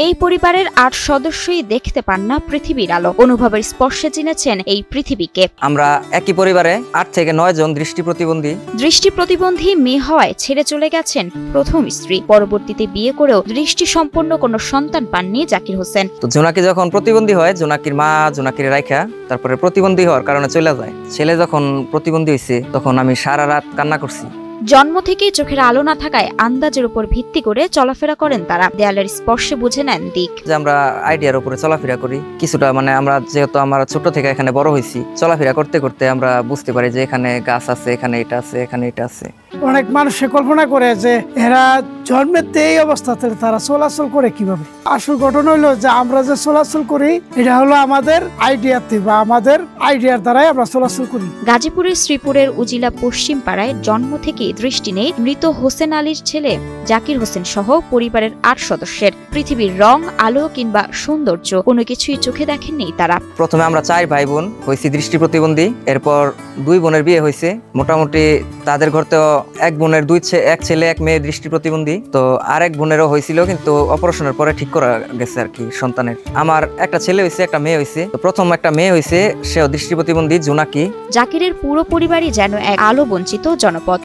এই পরিবারের ৮ সদস্যই দেখতে পান না পৃথিবীর আলো। অনুভবের স্পর্শে চিনেছেন এই পৃথিবীকে। আমরা একই পরিবারে ৮ থেকে ৯ জন দৃষ্টি প্রতিবন্ধী মেয়ে হওয়ায় ছেড়ে চলে গেছেন প্রথম স্ত্রী। পরবর্তীতে বিয়ে করেও দৃষ্টি সম্পন্ন কোনো সন্তান পাননি জাকির হোসেন। তো জোনাকি যখন প্রতিবন্ধী হয়, জোনাকির মা জোনাকির রাইখা তারপরে প্রতিবন্ধী হওয়ার কারণে চলে যায়। ছেলে যখন প্রতিবন্ধী হয়েছে তখন আমি সারা রাত কান্না করছি। জন্ম থেকেই চোখের আলো না থাকায় আন্দাজের উপর ভিত্তি করে চলাফেরা করেন তারা। দেয়ালের স্পর্শে বুঝে নেন দিক। যে আমরা আইডিয়ার উপরে চলাফেরা করি কিছুটা, আমরা যেহেতু আমরা ছোট থেকে এখানে বড় হয়েছি, চলাফেরা করতে করতে আমরা বুঝতে পারি যে এখানে গাছ আছে, এখানে এটা আছে, এখানে এটা আছে। অনেক মানুষ কল্পনা করে যে এরা জন্মের এই অবস্থাতে তারা চলাচল করে কিভাবে। আসল ঘটনা হলো যে আমরা যে চলাচল করি এটা হলো আমাদের আইডিয়াতে বা আমাদের আইডিয়ার দ্বারাই আমরা চলাচল করি। গাজীপুরের শ্রীপুরের উজিলা পশ্চিম পাড়ায় জন্ম থেকে দৃষ্টি নেই মৃত হোসেন আলীর ছেলে জাকির হোসেন সহ পরিবারের ৮ সদস্যের। পৃথিবীর রং, আলো কিংবা সৌন্দর্য কোনো কিছুই চোখে দেখেননি তারা। প্রথমে আমরা 4 ভাই বোন হয়েছি দৃষ্টি প্রতিবন্ধী, এরপর 2 বোনের বিয়ে হয়েছে। মোটামুটি তাদের ঘরতেও এক বোনের এক ছেলে এক মেয়ে দৃষ্টি প্রতিবন্ধী। তো আরেক বোনেরও হয়েছিল, কিন্তু অপারেশনের পরে ঠিক করা গেছে আর কি সন্তানের। আমার একটা ছেলে হয়েছে, একটা মেয়ে হয়েছে। তো প্রথম একটা মেয়ে হয়েছে, সেও দৃষ্টি প্রতিবন্ধী, জোনাকি। জাকিরের পুরো পরিবারই যেন এক আলো বঞ্চিত জনপদ।